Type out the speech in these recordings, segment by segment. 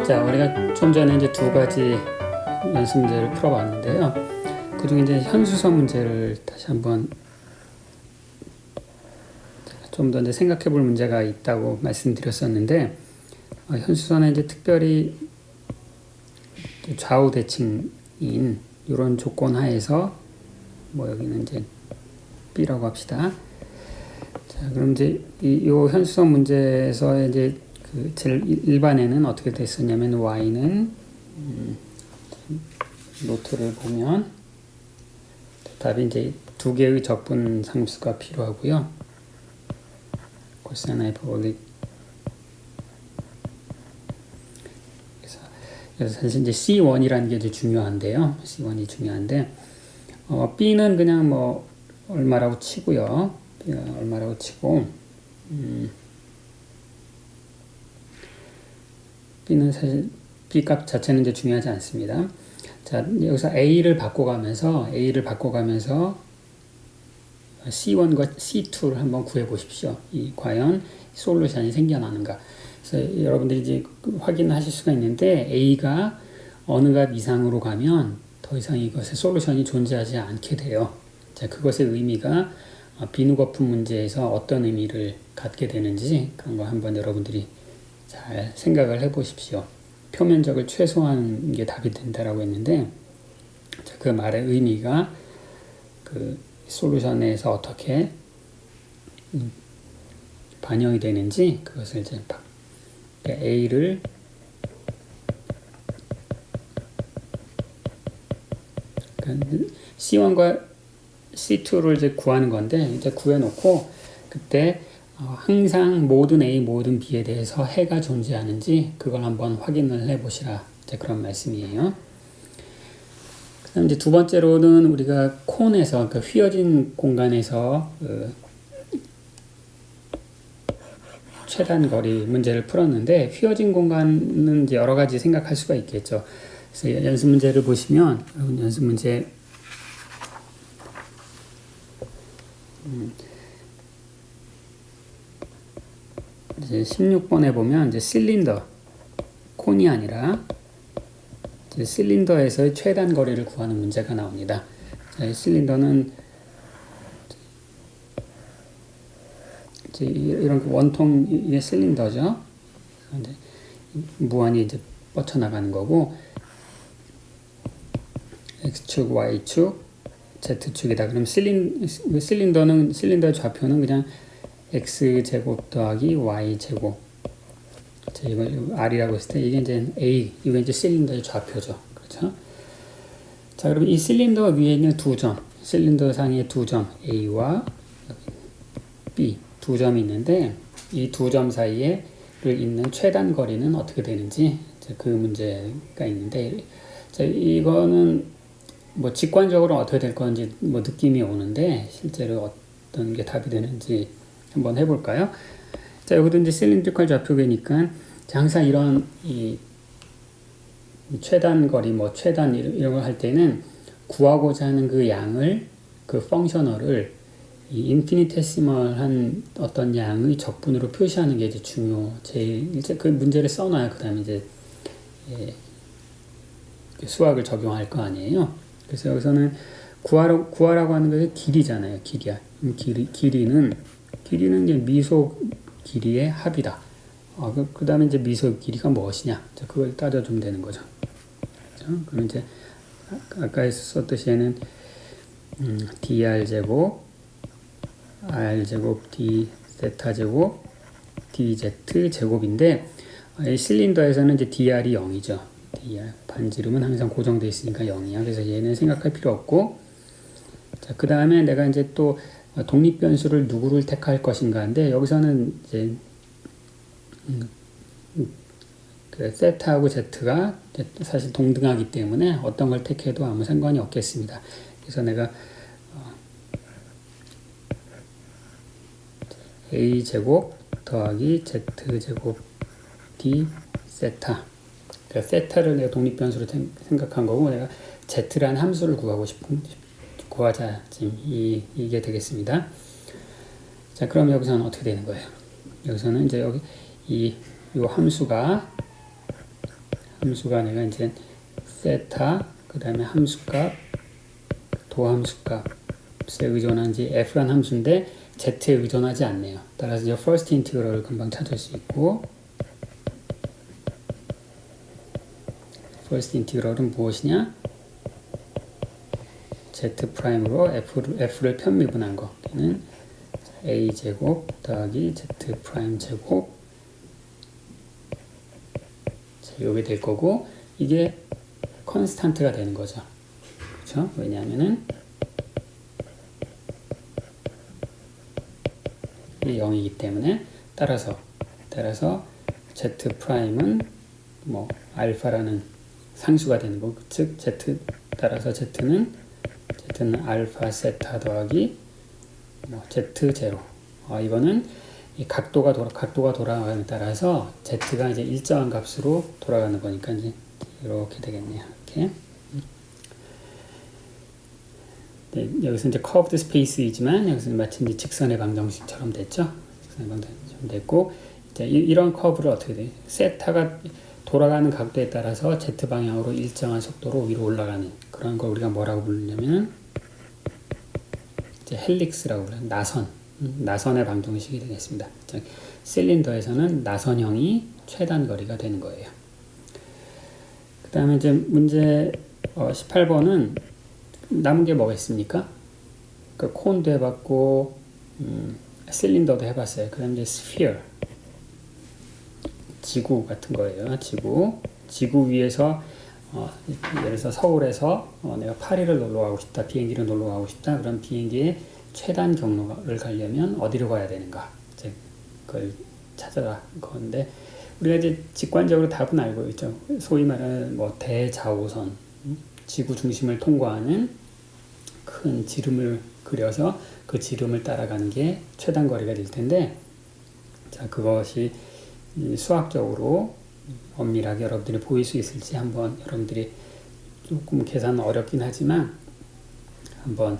자, 우리가 좀 전에 이제 두 가지 연습 문제를 풀어봤는데요. 그중에 이제 현수선 문제를 다시 한번 좀 더 이제 생각해 볼 문제가 있다고 말씀드렸었는데, 현수선에 이제 특별히 좌우 대칭인 이런 조건 하에서, 뭐 여기는 이제 B라고 합시다. 자, 그럼 이제 이 현수선 문제에서 이제 그 제일 일반에는 어떻게 됐었냐면 y는 노트를 보면 답이 이제 두 개의 적분 상수가 필요하고요. 코사인 하이퍼볼릭. 그래서 사실 이제 C1이라는 게 이제 중요한데요. C1이 중요한데 B는 그냥 뭐 얼마라고 치고요. B가 얼마라고 치고 B는 사실 B 값 자체는 이제 중요하지 않습니다. 자, 여기서 A를 바꿔가면서 C1과 C2를 한번 구해 보십시오. 과연 솔루션이 생겨나는가. 그래서 여러분들이 이제 확인하실 수가 있는데 A가 어느 값 이상으로 가면 더 이상 이것의 솔루션이 존재하지 않게 돼요. 자, 그것의 의미가 비누 거품 문제에서 어떤 의미를 갖게 되는지 그런 거 한번 여러분들이 잘 생각을 해 보십시오. 표면적을 최소화하는 게 답이 된다라고 했는데, 자, 그 말의 의미가 그 솔루션에서 어떻게 반영이 되는지 그것을 이제 A를 C1과 C2를 이제 구하는 건데, 이제 구해놓고 그때 항상 모든 A, 모든 B에 대해서 해가 존재하는지 그걸 한번 확인을 해보시라. 이제 그런 말씀이에요. 그 다음 이제 두 번째로는 우리가 콘에서, 그 휘어진 공간에서 최단 거리 문제를 풀었는데, 휘어진 공간은 이제 여러 가지 생각할 수가 있겠죠. 그래서 연습 문제를 보시면, 연습 문제 이제 16번에 보면 이제 실린더, 콘이 아니라 이제 실린더에서의 최단 거리를 구하는 문제가 나옵니다. 자, 실린더는 이제 이런 원통 이게 실린더죠. 이제 무한히 이제 뻗쳐나가는 거고, x축, y축, z축이다. 그럼 실린더는 실린더의 좌표는 그냥 x제곱 더하기 y제곱. 자, 이거 r이라고 했을 때 이게 이제 a, 이거 이제 실린더의 좌표죠. 그렇죠? 자, 그럼 이 실린더 위에 있는 두 점, 실린더 상의 두 점, a와 b 두 점이 있는데, 이 두 점 사이에 있는 최단 거리는 어떻게 되는지 그 문제가 있는데, 자, 이거는 뭐 직관적으로 어떻게 될 건지 뭐 느낌이 오는데 실제로 어떤 게 답이 되는지 한번 해볼까요? 자, 여기도 이제 실린드리컬 좌표계니까 항상 이런 이 최단 거리, 뭐 최단 이런 걸 할 때는 구하고자 하는 그 양을, 그 펑셔널을 이 인피니테시멀한 어떤 양의 적분으로 표시하는 게 이제 이제 그 문제를 써놔야 그 다음에 이제 수학을 적용할 거 아니에요. 그래서 여기서는 구하라고 하는 것이 길이잖아요. 길이야. 길이는 이제 미소 길이의 합이다. 그 다음에 이제 미소 길이가 무엇이냐. 그걸 따져주면 되는 거죠. 그럼 이제 아까 썼듯이 얘는 dr 제곱, r 제곱, d 세타 제곱, dz 제곱인데, 실린더에서는 이제 dr이 0이죠. dr 반지름은 항상 고정되어 있으니까 0이야. 그래서 얘는 생각할 필요 없고, 자, 그 다음에 내가 이제 또 독립 변수를 누구를 택할 것인가 한데, 여기서는 이제 그 세타하고 z가 사실 동등하기 때문에 어떤 걸 택해도 아무 상관이 없겠습니다. 그래서 내가 a 제곱 더하기 z 제곱 d 세타, 그러니까 세타를 내가 독립 변수로 생각한 거고, 내가 z라는 함수를 구하자. 지금 이게 되겠습니다. 자, 그럼 여기서는 어떻게 되는 거예요? 여기서는 이제 여기 이 함수가 함수가 내가 이제 세타, 그 다음에 함수값, 도함수값에 의존한지 f란 함수인데 z에 의존하지 않네요. 따라서 이제 first integral을 금방 찾을 수 있고, first integral은 무엇이냐? z'으로 f를 편미분한 거. 얘는 a제곱 더하기 z'제곱. 이게 될 거고, 이게 컨스탄트가 되는 거죠. 그렇죠? 왜냐하면은 이게 0이기 때문에 따라서 z'은 뭐 알파라는 상수가 되는 거고, 즉 따라서 z는 알파 세타 더하기 뭐 z0. 이거는 이 각도가 돌아가는 따라서 z가 이제 일정한 값으로 돌아가는 거니까 이제 이렇게 되겠네요. 이렇게. 네, 여기서 이제 curved space이지만 여기서는 마치 이제 직선의 방정식처럼 됐죠. 직선의 방정식처럼 됐고, 이제 이런 커브를 어떻게 돼? 세타가 돌아가는 각도에 따라서 z 방향으로 일정한 속도로 위로 올라가는 그런 걸 우리가 뭐라고 부르냐면은 이제 헬릭스라고 불러요. 나선의 방정식이 되겠습니다. 실린더에서는 나선형이 최단 거리가 되는 거예요. 그 다음에 이제 문제 18번은 남은 게 뭐가 있습니까? 그러니까 콘도 해봤고, 실린더도 해봤어요. 그 다음에 이제 스피어, 지구 같은 거예요. 지구 위에서 예를 들어서 서울에서 내가 파리를 놀러 가고 싶다, 비행기를 놀러 가고 싶다. 그럼 비행기의 최단 경로를 가려면 어디로 가야 되는가? 이제 그걸 찾아라 건데, 우리가 이제 직관적으로 답은 알고 있죠. 소위 말하는 뭐 대자오선, 지구 중심을 통과하는 큰 지름을 그려서 그 지름을 따라가는 게 최단 거리가 될 텐데, 자, 그것이 수학적으로 엄밀하게 여러분들이 보일 수 있을지 한번 여러분들이 조금 계산은 어렵긴 하지만 한번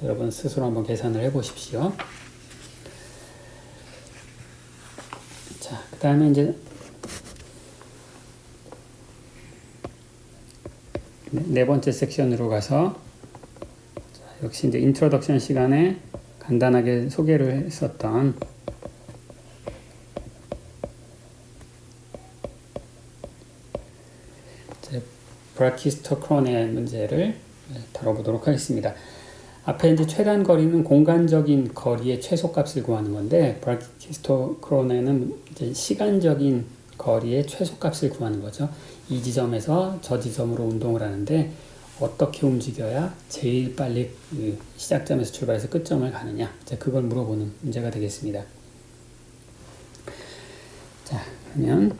여러분 스스로 한번 계산을 해 보십시오. 자, 그 다음에 이제 네 번째 섹션으로 가서, 자, 역시 이제 인트로덕션 시간에 간단하게 소개를 했었던 브라키스토크론의 문제를 다뤄보도록 하겠습니다. 앞에 이제 최단 거리는 공간적인 거리의 최소값을 구하는 건데, 브라키스토크론에는 이제 시간적인 거리의 최소값을 구하는 거죠. 이 지점에서 저 지점으로 운동을 하는데 어떻게 움직여야 제일 빨리 시작점에서 출발해서 끝점을 가느냐, 자, 그걸 물어보는 문제가 되겠습니다. 자, 그러면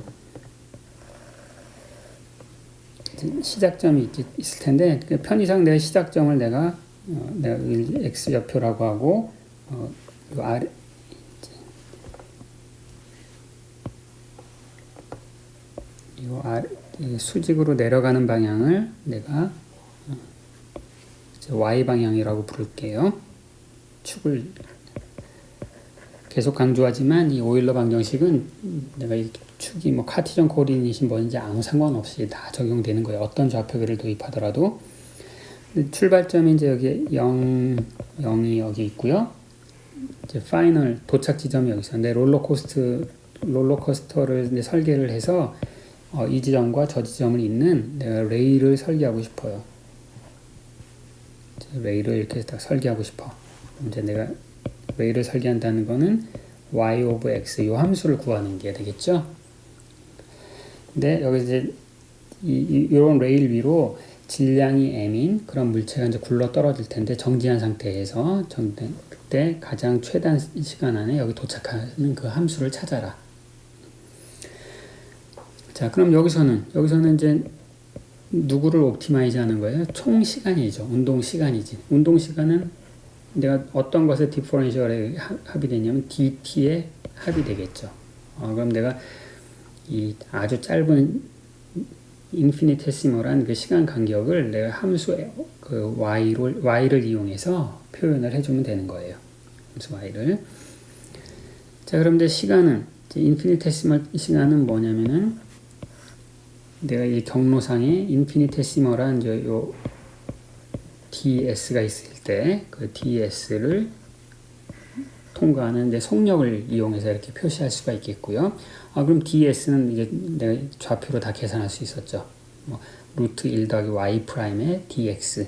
시작점이 있을 텐데, 편의상 내 시작점을 내가 x 좌표라고 하고, 요 아래 수직으로 내려가는 방향을 내가 y 방향이라고 부를게요. 축을 계속 강조하지만 이 오일러 방정식은 내가 이 축이 뭐 카티전 코오디네이션 뭐인지 아무 상관없이 다 적용되는 거예요. 어떤 좌표계를 도입하더라도. 출발점이 이제 여기 0이 여기 있고요. 이제 파이널 도착 지점이 여기 있었는데, 롤러코스터를 이제 설계를 해서 이 지점과 저 지점을 잇는 내가 레일을 설계하고 싶어요. 레일을 이렇게 딱 설계하고 싶어. 이제 내가 레일을 설계한다는 거는 y of x 이 함수를 구하는 게 되겠죠. 근데 여기 이제 이런 레일 위로 질량이 m인 그런 물체가 이제 굴러 떨어질 텐데, 정지한 상태에서 그때 가장 최단 시간 안에 여기 도착하는 그 함수를 찾아라. 자, 그럼 여기서는 이제 누구를 옵티마이즈 하는 거예요? 총 시간이죠. 운동 시간이지. 운동 시간은 내가 어떤 것에 디퍼런셜에 합이 되냐면 dt에 합이 되겠죠. 그럼 내가 이 아주 짧은 인피니테시멀한 그 시간 간격을 내가 함수 그 y를 이용해서 표현을 해주면 되는 거예요. 함수 y를. 자, 그럼 이제 시간은, 인피니테시멀 시간은 뭐냐면은 내가 이 경로상에 인피니테시멀한 이제 요 ds가 있을 때 그 ds를 통과하는 이제 속력을 이용해서 이렇게 표시할 수가 있겠고요. 그럼 ds는 이제 내가 좌표로 다 계산할 수 있었죠. 뭐 루트 1 더하기 y 프라임의 dx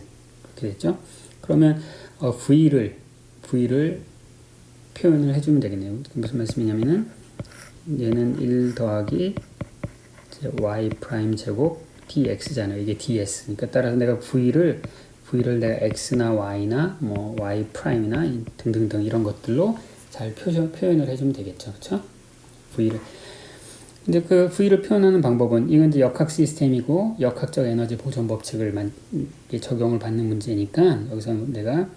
이렇게 됐죠. 그러면 v를 표현을 해주면 되겠네요. 무슨 말씀이냐면은 얘는 1 더하기 y 프라임 제곱 dx잖아요. 이게 ds. 그러니까 따라서 내가 v를 내가 x나 y나 뭐 y 프라임이나 등등등 이런 것들로 잘 표현을 해주면 되겠죠. 그렇죠? v를. 이제 그 v를 표현하는 방법은 이건 이제 역학 시스템이고 역학적 에너지 보존 법칙을 적용을 받는 문제니까 여기서 내가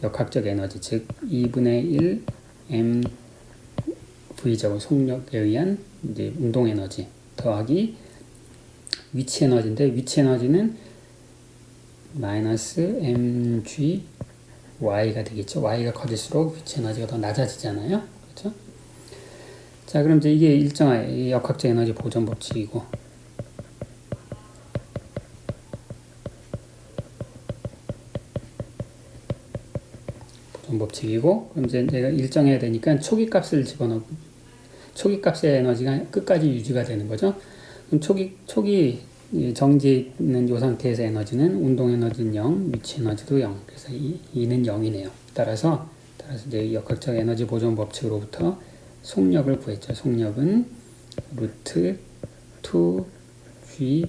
역학적 에너지 즉 2분의 1 m v제곱 속력에 의한 이제 운동 에너지 더하기 위치 에너지인데 위치 에너지는 마이너스 mg y가 되겠죠. y가 커질수록 위치 에너지가 더 낮아지잖아요. 그렇죠? 자, 그럼 이제 이게 일정한 역학적 에너지 보존 법칙이고 그럼 이제 내가 일정해야 되니까 초기 값을 집어넣고 초기 값의 에너지가 끝까지 유지가 되는 거죠. 그럼 초기 정지해 있는 이 상태에서 에너지는 운동 에너지는 0, 위치 에너지도 0. 그래서 2는 0이네요. 따라서 이제 역학적 에너지 보존 법칙으로부터 속력을 구했죠. 속력은 루트 2g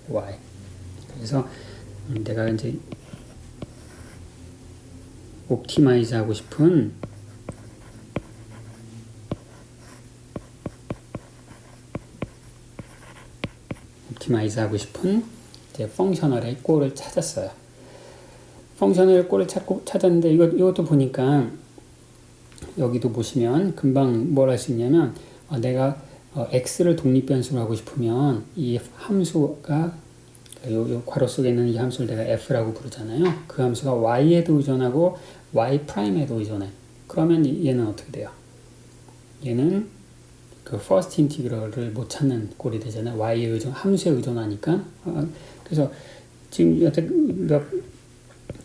y. 그래서 내가 이제 옵티마이즈 하고 싶은 이제 펑셔널의 꼴을 찾았어요. 펑셔널의 꼴을 찾았는데 이것도 보니까 여기도 보시면 금방 뭘 할 수 있냐면 내가 x를 독립변수로 하고 싶으면 이 함수가 요 괄호 속에 있는 이 함수를 내가 f라고 부르잖아요. 그 함수가 y에도 의존하고 y 프라임에도 의존해. 그러면 얘는 어떻게 돼요? 얘는 그 퍼스트 인티그럴을 못 찾는 꼴이 되잖아요. y에 함수에 의존하니까. 그래서 지금 여태 몇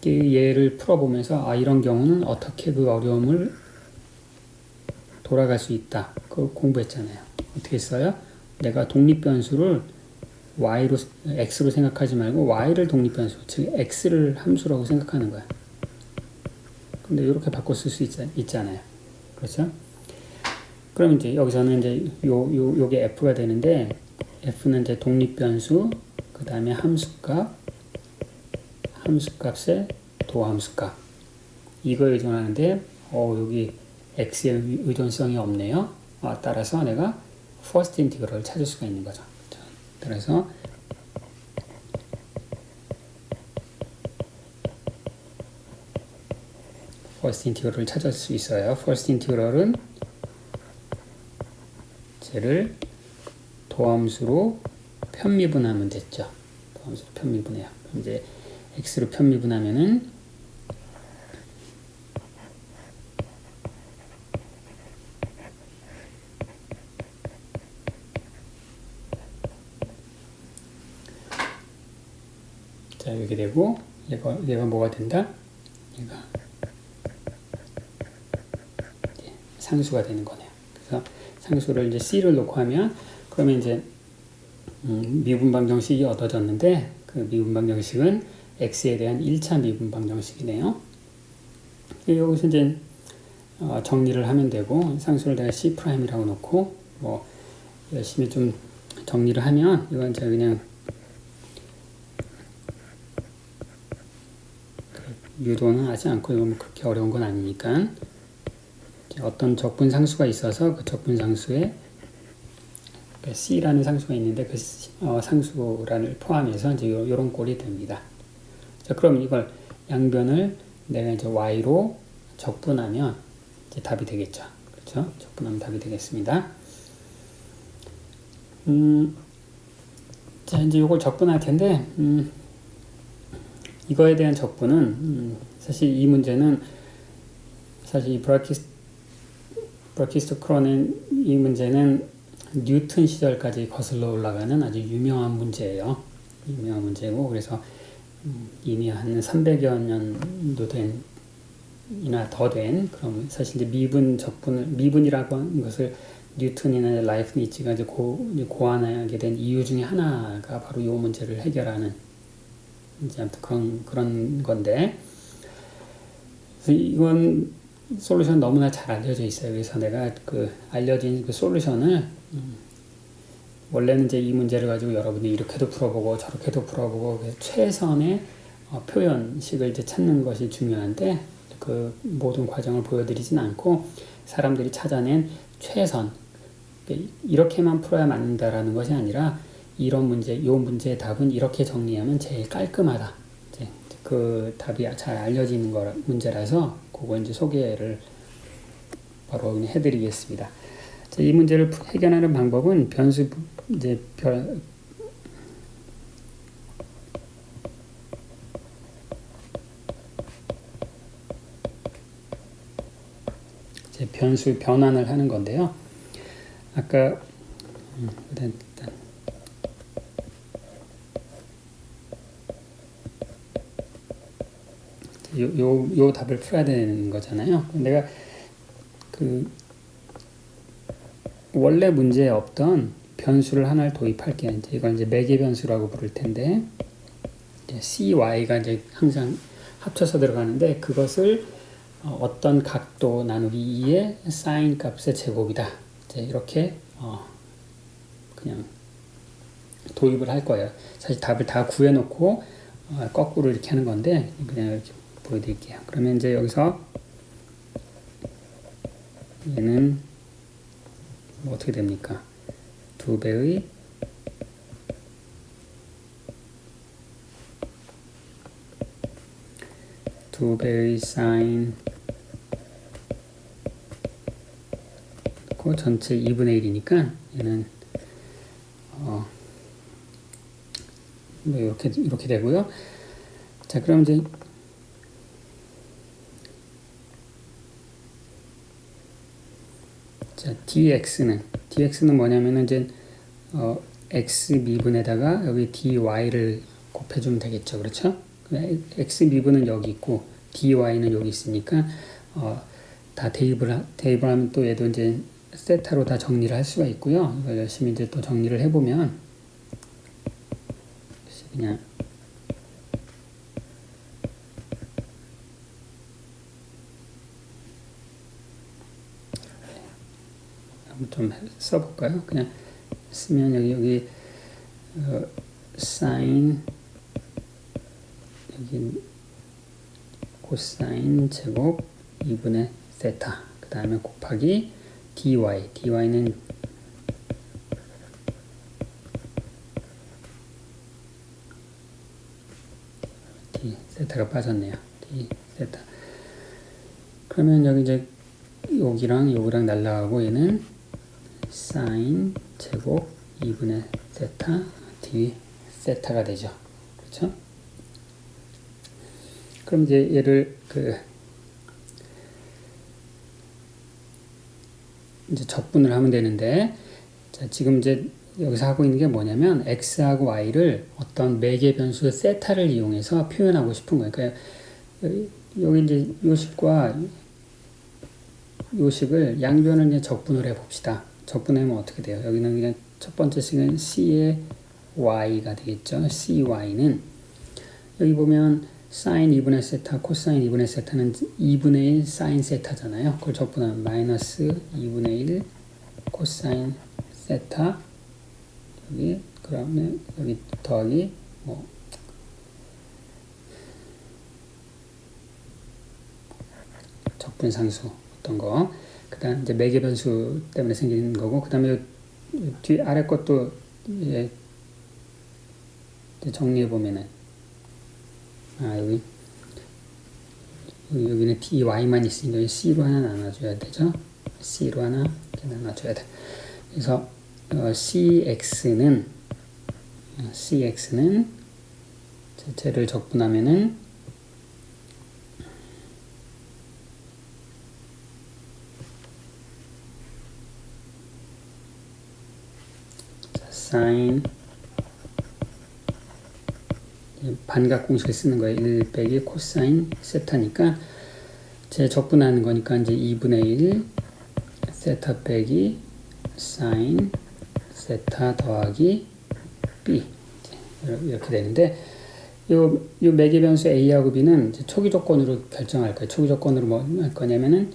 예를 풀어보면서 이런 경우는 어떻게 그 어려움을 돌아갈 수 있다. 그걸 공부했잖아요. 어떻게 써요? 내가 독립변수를 x로 생각하지 말고 y를 독립변수, 즉 x를 함수라고 생각하는 거야. 근데 이렇게 바꿔 쓸 수 있잖아요. 그렇죠? 그럼 이제 여기서는 이제 요게 f가 되는데 f는 이제 독립변수, 그 다음에 함수값의 도함수값. 이거에 의존하는데 여기 x의 의존성이 없네요. 따라서 내가 퍼스트 인티그럴을 찾을 수가 있는 거죠. 그래서 퍼스트 인티그럴을 찾을 수 있어요. 퍼스트 인티그럴은 쟤를 도함수로 편미분하면 됐죠. 도함수로 편미분해요. 그럼 이제 x로 편미분하면은 자, 이렇게 되고 얘가 뭐가 된다? 얘가 상수가 되는 거네요. 그래서 상수를 이제 c를 놓고 하면 그러면 이제 미분 방정식이 얻어졌는데 그 미분 방정식은 x에 대한 1차 미분 방정식이네요. 여기서 이제 정리를 하면 되고 상수를 내가 c'이라고 놓고 뭐 열심히 좀 정리를 하면 이건 제가 그냥 유도는 하지 않고 이건 뭐 그렇게 어려운 건 아니니까 어떤 적분 상수가 있어서 그 적분 상수에 C라는 상수가 있는데 그 상수란을 포함해서 이제 이런 꼴이 됩니다. 자, 그럼 이걸 양변을 내가 이제 y로 적분하면 이제 답이 되겠죠. 그렇죠? 적분하면 답이 되겠습니다. 자, 이제 이걸 적분할 텐데 이거에 대한 적분은 사실 이 문제는 사실 브라키스토크론의 이 문제는 뉴턴 시절까지 거슬러 올라가는 아주 유명한 문제예요. 유명한 문제고, 그래서 이미 한 300여 년도 된 이나 더 된, 그럼 사실 이제 미분이라고 하는 것을 뉴턴이나 라이프니츠가 이제 고안하게 된 이유 중에 하나가 바로 이 문제를 해결하는 이제 아무튼 그런 건데, 그래서 이건 솔루션 너무나 잘 알려져 있어요. 그래서 내가 그 알려진 그 솔루션을 원래는 이제 이 문제를 가지고 여러분이 이렇게도 풀어보고 저렇게도 풀어보고 최선의 표현식을 이제 찾는 것이 중요한데, 그 모든 과정을 보여드리진 않고 사람들이 찾아낸 최선, 이렇게만 풀어야 맞는다라는 것이 아니라 이런 문제, 이 문제의 답은 이렇게 정리하면 제일 깔끔하다. 이제 그 답이 잘 알려지는 문제라서 그거 이제 소개를 바로 해드리겠습니다. 자, 이 문제를 해결하는 방법은 변수 이제 변수 변환을 하는 건데요. 아까 일단 요 답을 풀어야 되는 거잖아요. 내가 그 원래 문제에 없던 변수를 하나를 도입할게요. 이제 이걸 이제 매개 변수라고 부를 텐데, 이제 cy가 이제 항상 합쳐서 들어가는데, 그것을 어떤 각도 나누기 2의 사인 값의 제곱이다. 이제 이렇게 그냥 도입을 할 거예요. 사실 답을 다 구해놓고 거꾸로 이렇게 하는 건데 그냥 이렇게 보여드릴게요. 그러면 이제 여기서 얘는 뭐 어떻게 됩니까? 2배의 사인 전체 2분의 1이니까 얘는 뭐 이렇게 되고요. 자, 그럼 이제 자, dx는 뭐냐면은 이제 x 미분에다가 여기 dy를 곱해주면 되겠죠. 그렇죠? x 미분은 여기 있고 dy는 여기 있으니까 다 대입을 하면 또 얘도 이제 세타로 다 정리를 할 수가 있고요. 이걸 열심히 이제 또 정리를 해보면 그냥 한번 좀 써볼까요? 그냥 쓰면 여기 사인, 여기 코사인 제곱 2분의 세타, 그 다음에 곱하기 dy는 d 세타가 빠졌네요. d 세타. 그러면 여기 이제 여기랑 날라가고 얘는 사인 제곱 2분의 세타 d 세타가 되죠. 그렇죠? 그럼 이제 얘를 이제 적분을 하면 되는데, 자, 지금 이제 여기서 하고 있는 게 뭐냐면 x하고 y를 어떤 매개 변수 세타를 이용해서 표현하고 싶은 거예요. 그러니까 여기 이제 요식과 요식을 양변을 이제 적분을 해 봅시다. 적분하면 어떻게 돼요? 여기는 그냥 첫 번째 식은 c의 y가 되겠죠. cy는 여기 보면 사인 2분의 세타, 코사인 2분의 세타는 2분의 1 사인 세타잖아요. 그걸 적분하면 마이너스 2분의 1 코사인 세타, 여기 그러면 여기 더하기 뭐 적분상수 어떤 거, 그 다음 이제 매개변수 때문에 생기는 거고, 그 다음에 뒤 아래 것도 이제 정리해 보면은 여기는 dy만 있으니까 c로 하나 나눠줘야 되죠. c로 하나 이렇게 나눠줘야 돼. 그래서 cx는 쟤를 적분하면은 사인 반각 공식을 쓰는 거예요. 1 빼기 코사인 세타니까 제 적분하는 거니까 이제 2분의 1 세타 빼기 사인 세타 더하기 b 이렇게 되는데 요 매개 변수 a하고 b는 이제 초기 조건으로 결정할 거예요. 초기 조건으로 뭐 할 거냐면은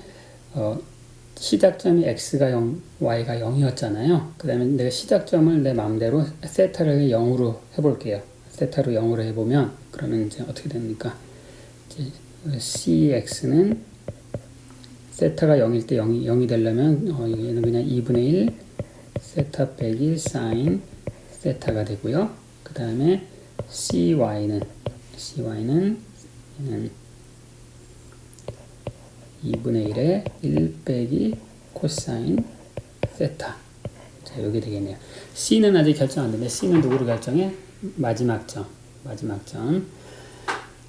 시작점이 x가 0, y가 0이었잖아요. 그 다음에 내가 시작점을 내 마음대로 세타를 0으로 해볼게요. 세타로 0으로 해보면 그러면 이제 어떻게 됩니까? 이제 cx는 세타가 0일 때 0이 되려면 얘는 그냥 2분의 1 세타 빼기 사인 세타가 되고요. 그 다음에 cy는 2분의 1에 1 빼기 코사인 세타. 자, 여기 되겠네요. c는 아직 결정 안 되는데 c는 누구로 결정해? 마지막 점.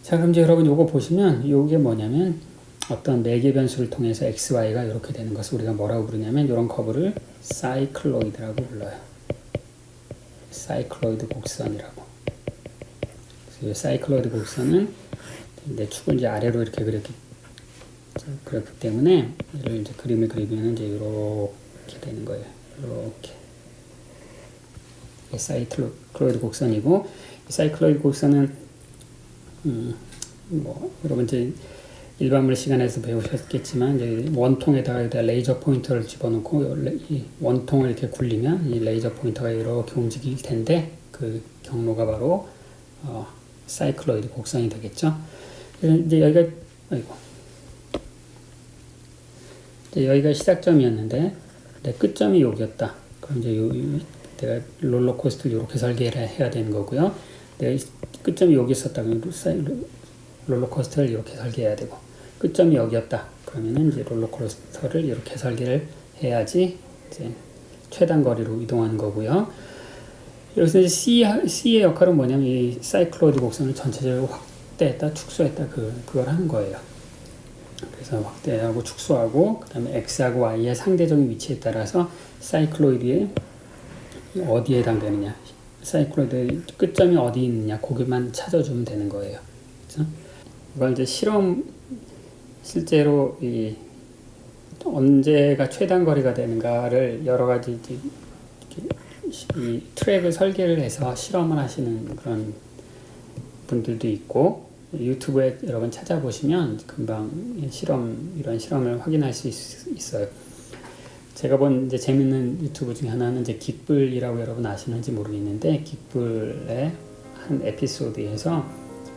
자, 그럼 이제 여러분 요거 보시면 요게 뭐냐면 어떤 매개 변수를 통해서 x, y가 이렇게 되는 것을 우리가 뭐라고 부르냐면 이런 커브를 사이클로이드라고 불러요. 사이클로이드 곡선이라고. 그래서 이 사이클로이드 곡선은 내 축을 이제 아래로 이렇게 그렸기 때문에 얘를 이제 그림을 그리면 이제 이렇게 되는 거예요. 이렇게. 사이클로이드 곡선이고, 이 사이클로이드 곡선은 뭐 여러분 이제 일반물 시간에서 배우셨겠지만 이제 원통에다가 레이저 포인터를 집어넣고 이 원통을 이렇게 굴리면 이 레이저 포인터가 이렇게 움직일 텐데 그 경로가 바로 사이클로이드 곡선이 되겠죠. 이제 여기가 시작점이었는데 내 끝점이 여기였다. 그럼 이제 내가 롤러코스터를 이렇게 설계를 해야 되는 거고요. 내가 끝점이 여기 있었다. 그러면 롤러코스터를 이렇게 설계해야 되고, 끝점이 여기였다. 그러면은 이제 롤러코스터를 이렇게 설계를 해야지 이제 최단 거리로 이동하는 거고요. 여기서 이제 C의 역할은 뭐냐면 이 사이클로이드 곡선을 전체적으로 확대했다, 축소했다 그걸 하는 거예요. 그래서 확대하고 축소하고 그다음에 X하고 Y의 상대적인 위치에 따라서 사이클로이드의 어디에 해당되느냐, 사이클로이드의 끝점이 어디 있느냐 거기만 찾아주면 되는 거예요. 그렇죠? 이걸 이제 실제로 이 언제가 최단 거리가 되는가를 여러 가지 이 트랙을 설계를 해서 실험을 하시는 그런 분들도 있고, 유튜브에 여러 번 찾아보시면 금방 이런 실험을 확인할 수 있어요. 제가 본 이제 재밌는 유튜브 중에 하나는 이제 긱불이라고 여러분 아시는지 모르겠는데, 긱불의 한 에피소드에서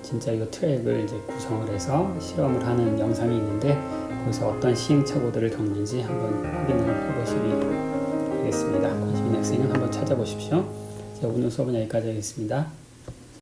진짜 이 트랙을 이제 구성을 해서 실험을 하는 영상이 있는데, 거기서 어떤 시행착오들을 겪는지 한번 확인을 해보시기 바라겠습니다. 관심 있는 학생은 한번 찾아보십시오. 자, 오늘 수업은 여기까지 하겠습니다.